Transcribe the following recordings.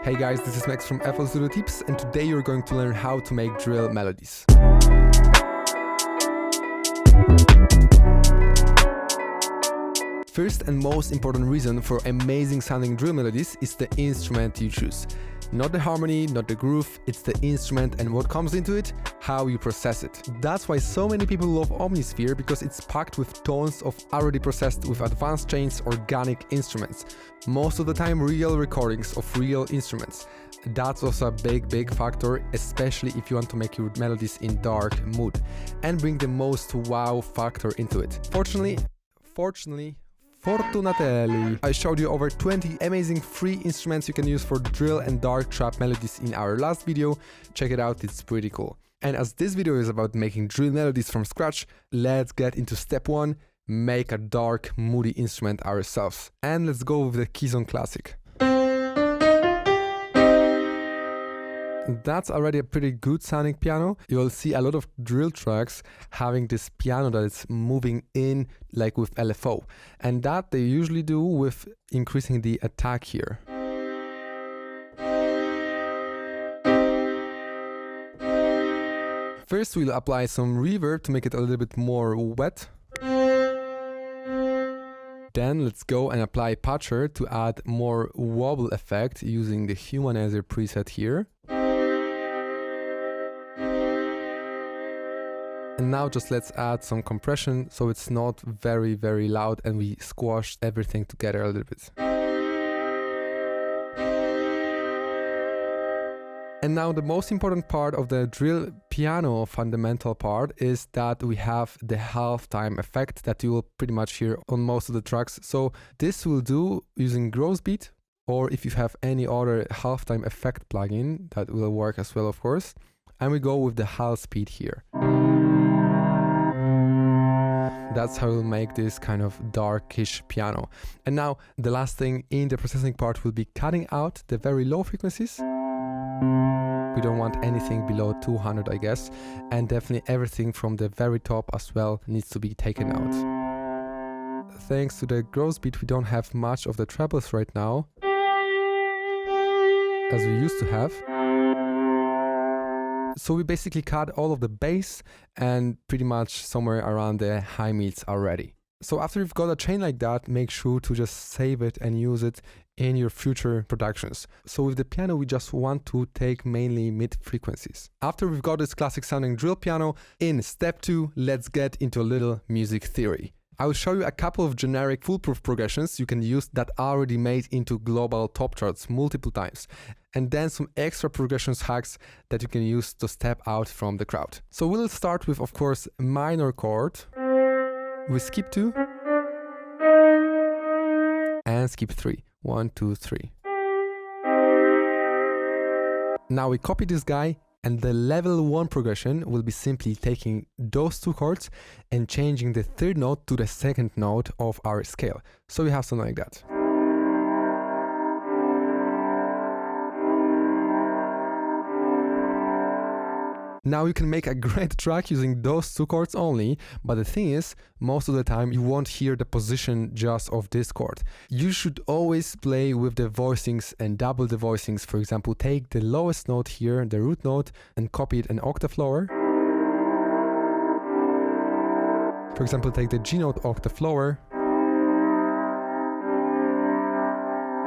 Hey guys, this is Max from FL Studio Tips, and today you're going to learn how to make drill melodies. First and most important reason for amazing sounding drill melodies is the instrument you choose. Not the harmony, not the groove, it's the instrument and what comes into it, how you process it. That's why so many people love Omnisphere, because it's packed with tons of already processed with advanced chains organic instruments. Most of the time real recordings of real instruments. That's also a big factor, especially if you want to make your melodies in dark mood and bring the most wow factor into it. Fortunately, I showed you over 20 amazing free instruments you can use for drill and dark trap melodies in our last video. Check it out, it's pretty cool. And as this video is about making drill melodies from scratch, let's get into step 1, make a dark, moody instrument ourselves. And let's go with the Keyzone Classic. That's already a pretty good sounding piano. You will see a lot of drill tracks having this piano that is moving in like with LFO. And that they usually do with increasing the attack here. First we'll apply some reverb to make it a little bit more wet. Then let's go and apply patcher to add more wobble effect using the humanizer preset here. And now just let's add some compression so it's not very loud and we squash everything together a little bit. And now the most important part of the drill piano fundamental part is that we have the halftime effect that you will pretty much hear on most of the tracks. So this will do using gross beat, or if you have any other halftime effect plugin, that will work as well, of course. And we go with the half speed here. That's how we'll make this kind of darkish piano. And now the last thing in the processing part will be cutting out the very low frequencies. We don't want anything below 200, I guess. And definitely everything from the very top as well needs to be taken out. Thanks to the gross beat, we don't have much of the trebles right now, as we used to have. So we basically cut all of the bass and pretty much somewhere around the high mids already. So after you've got a chain like that, make sure to just save it and use it in your future productions. So with the piano, we just want to take mainly mid frequencies. After we've got this classic sounding drill piano, in step 2, let's get into a little music theory. I will show you a couple of generic foolproof progressions you can use that are already made into global top charts multiple times. And then some extra progressions hacks that you can use to step out from the crowd. So we'll start with, of course, minor chord. We skip 2 and skip 3. 1, 2, 3. Now we copy this guy, and the level 1 progression will be simply taking those 2 chords and changing the 3rd note to the 2nd note of our scale. So we have something like that. Now you can make a great track using those 2 chords only, but the thing is, most of the time you won't hear the position just of this chord. You should always play with the voicings and double the voicings. For example, take the lowest note here, the root note, and copy it an octave lower. For example, take the G note octave lower,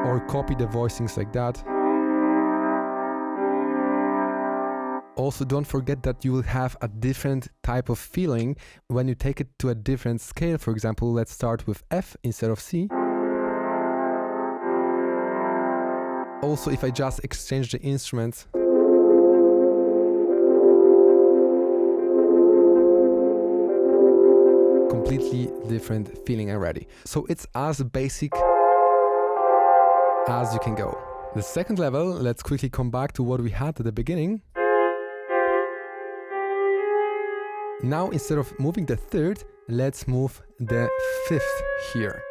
or copy the voicings like that. Also, don't forget that you will have a different type of feeling when you take it to a different scale. For example, let's start with F instead of C. Also, if I just exchange the instruments, completely different feeling already. So it's as basic as you can go. The second level, let's quickly come back to what we had at the beginning. Now, instead of moving the 3rd, let's move the 5th here.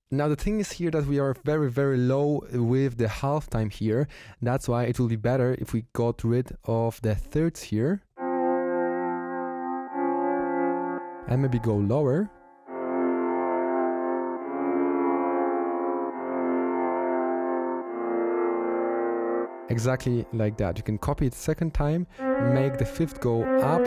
Now, the thing is here that we are very low with the halftime here. That's why it will be better if we got rid of the 3rds here. And maybe go lower. Exactly like that. You can copy it second time, make the fifth go up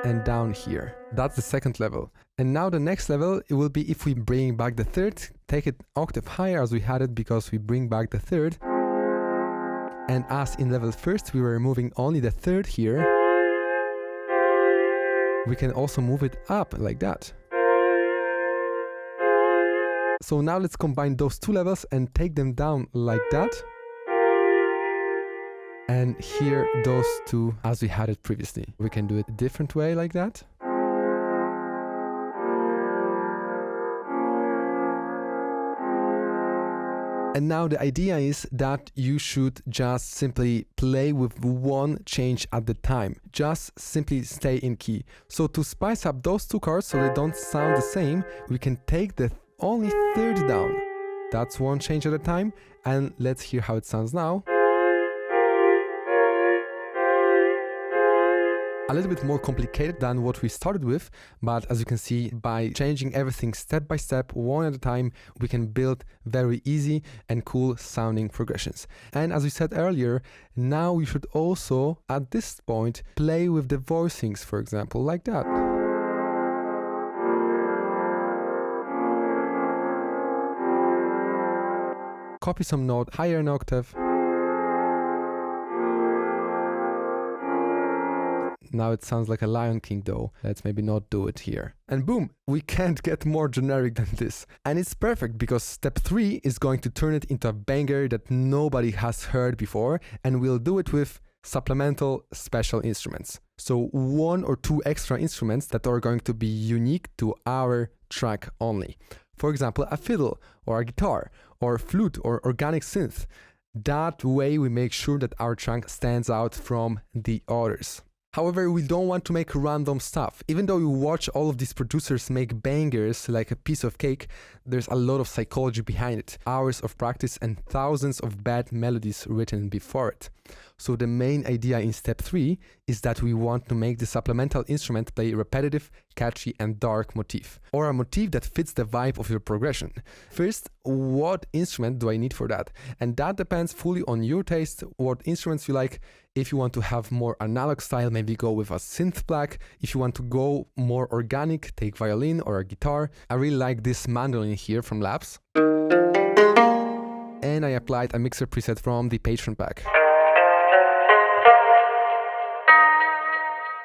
and down here. That's the second level. And now the next level, it will be if we bring back the third, take it octave higher as we had it because we bring back the third. And as in level first, we were removing only the third here, we can also move it up like that. So now let's combine those two levels and take them down like that. And here those two as we had it previously. We can do it a different way like that. And now the idea is that you should just simply play with one change at the time. Just simply stay in key. So to spice up those two chords so they don't sound the same, we can take the only third down. That's one change at a time. And let's hear how it sounds now. A little bit more complicated than what we started with, but as you can see, by changing everything step by step, one at a time, we can build very easy and cool sounding progressions. And as we said earlier, now we should also, at this point, play with the voicings, for example, like that. Copy some note higher an octave. Now it sounds like a Lion King though. Let's maybe not do it here. And boom, we can't get more generic than this. And it's perfect because step 3 is going to turn it into a banger that nobody has heard before, and we'll do it with supplemental special instruments. So 1 or 2 extra instruments that are going to be unique to our track only. For example, a fiddle or a guitar or a flute or organic synth. That way we make sure that our track stands out from the others. However, we don't want to make random stuff. Even though you watch all of these producers make bangers like a piece of cake, there's a lot of psychology behind it, hours of practice and thousands of bad melodies written before it. So the main idea in step 3 is that we want to make the supplemental instrument play repetitive, catchy and dark motif, or a motif that fits the vibe of your progression. First, what instrument do I need for that? And that depends fully on your taste, what instruments you like. If you want to have more analog style, maybe go with a synth black. If you want to go more organic, take violin or a guitar. I really like this mandolin here from Labs. And I applied a mixer preset from the Patreon pack.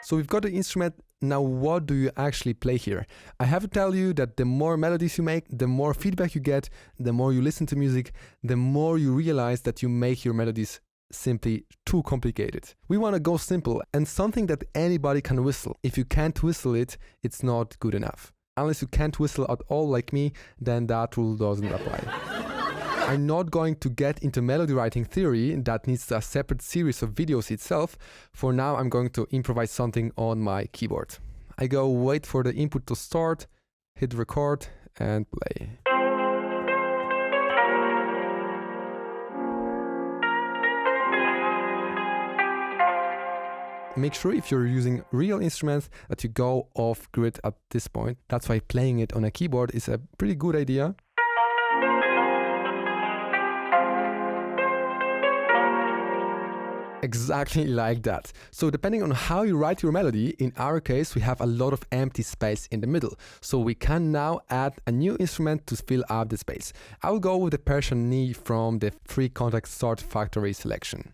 So we've got the instrument. Now what do you actually play here? I have to tell you that the more melodies you make, the more feedback you get, the more you listen to music, the more you realize that you make your melodies simply too complicated. We want to go simple and something that anybody can whistle. If you can't whistle it, it's not good enough. Unless you can't whistle at all like me, then that rule doesn't apply. I'm not going to get into melody writing theory, that needs a separate series of videos itself. For now, I'm going to improvise something on my keyboard. I go wait for the input to start, hit record and play. Make sure if you're using real instruments that you go off grid at this point. That's why playing it on a keyboard is a pretty good idea. Exactly like that. So depending on how you write your melody, in our case we have a lot of empty space in the middle. So we can now add a new instrument to fill up the space. I will go with the Persian knee from the Free Contact Start Factory selection.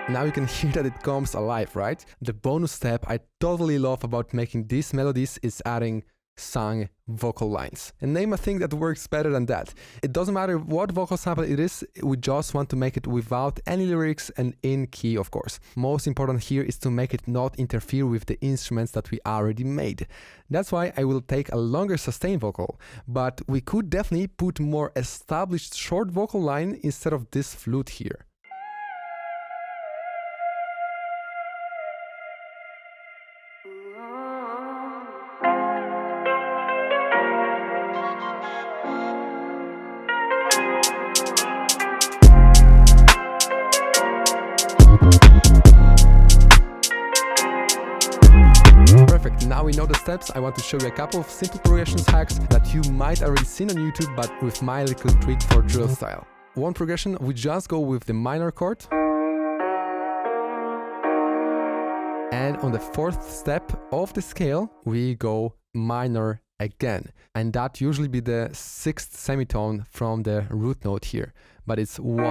Now you can hear that it comes alive, right? The bonus step I totally love about making these melodies is adding sung vocal lines. And name a thing that works better than that. It doesn't matter what vocal sample it is, we just want to make it without any lyrics and in key, of course. Most important here is to make it not interfere with the instruments that we already made. That's why I will take a longer sustain vocal, but we could definitely put more established short vocal line instead of this flute here. Perfect, now Now we know the steps. I want to show you a couple of simple progressions hacks that you might already seen on YouTube, but with my little trick for drill style. One progression, we just go with the minor chord. And on the fourth step of the scale, we go minor again. And that usually be the sixth semitone from the root note here. But it's 1,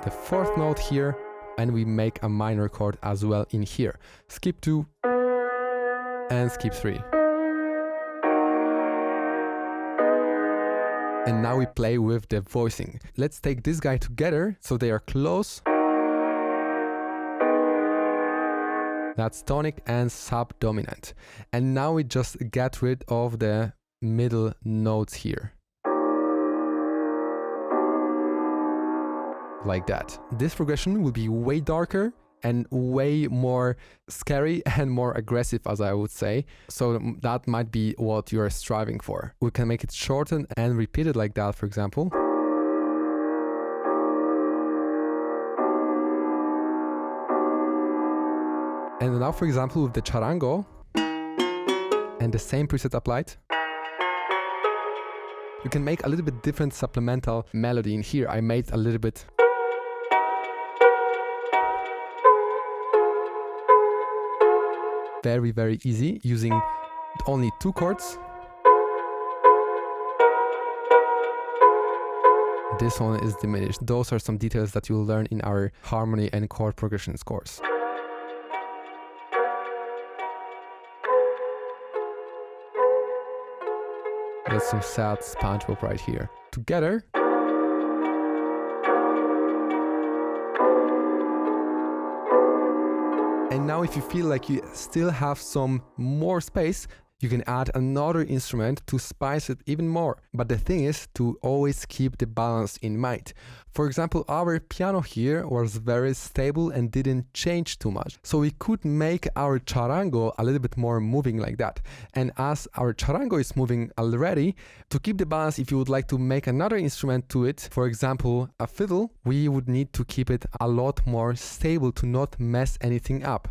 the fourth note here, and we make a minor chord as well in here. Skip 2 and skip 3. And now we play with the voicing. Let's take this guy together so they are close. That's tonic and subdominant. And now we just get rid of the middle notes here. Like that. This progression will be way darker and way more scary and more aggressive, as I would say. So that might be what you are striving for. We can make it shorten and repeat it like that, for example. And now, for example, with the charango and the same preset applied, you can make a little bit different supplemental melody in here. I made a little bit. Very, very easy, using only 2 chords. This one is diminished. Those are some details that you'll learn in our harmony and chord progressions course. That's some sad SpongeBob right here. Together. And now if you feel like you still have some more space, you can add another instrument to spice it even more. But the thing is to always keep the balance in mind. For example, our piano here was very stable and didn't change too much. So we could make our charango a little bit more moving like that. And as our charango is moving already, to keep the balance, if you would like to make another instrument to it, for example, a fiddle, we would need to keep it a lot more stable to not mess anything up.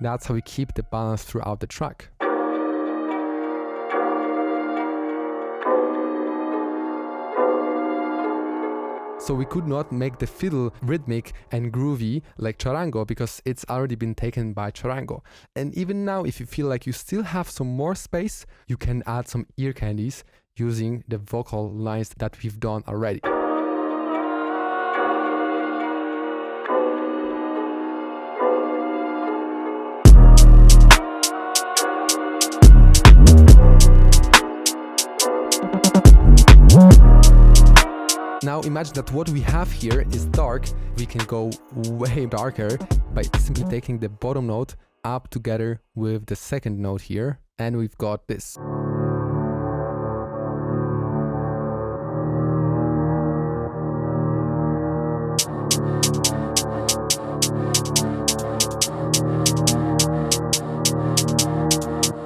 That's how we keep the balance throughout the track. So we could not make the fiddle rhythmic and groovy like charango because it's already been taken by charango. And even now, if you feel like you still have some more space, you can add some ear candies using the vocal lines that we've done already. Now imagine that what we have here is dark. We can go way darker by simply taking the bottom note up together with the second note here, and we've got this.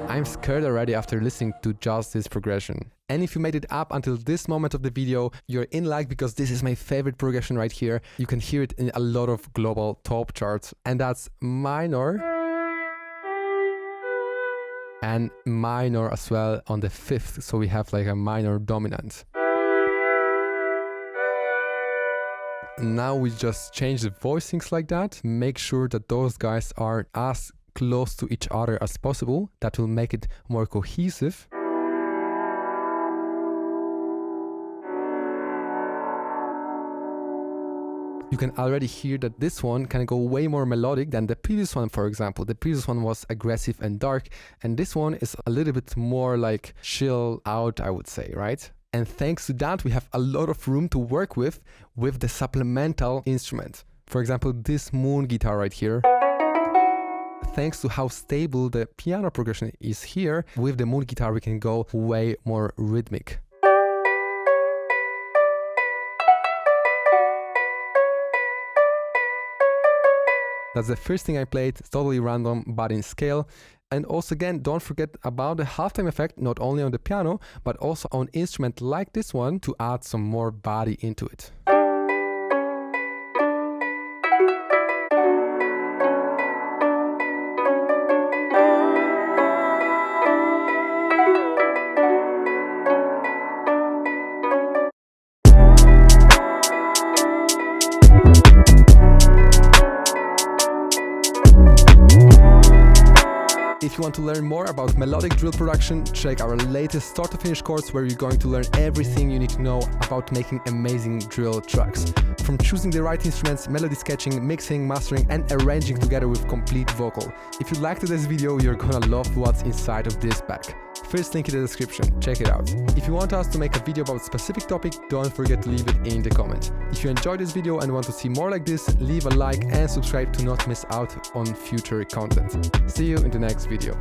I'm scared already after listening to just this progression. And if you made it up until this moment of the video, you're in luck because this is my favorite progression right here. You can hear it in a lot of global top charts, and that's minor and minor as well on the 5th. So we have like a minor dominant. Now we just change the voicings like that. Make sure that those guys are as close to each other as possible. That will make it more cohesive. You can already hear that this one can go way more melodic than the previous one, for example. The previous one was aggressive and dark, and this one is a little bit more like chill out, I would say, right? And thanks to that, we have a lot of room to work with the supplemental instrument. For example, this moon guitar right here. Thanks to how stable the piano progression is here, with the moon guitar we can go way more rhythmic. That's the first thing I played, totally random, but in scale. And also again, don't forget about the halftime effect, not only on the piano, but also on instrument like this one to add some more body into it. If you want to learn more about melodic drill production, check our latest start to finish course where you're going to learn everything you need to know about making amazing drill tracks. From choosing the right instruments, melody sketching, mixing, mastering and arranging together with complete vocal. If you liked this video, you're gonna love what's inside of this bag. First link in the description, check it out. If you want us to make a video about a specific topic, don't forget to leave it in the comment. If you enjoyed this video and want to see more like this, leave a like and subscribe to not miss out on future content. See you in the next video.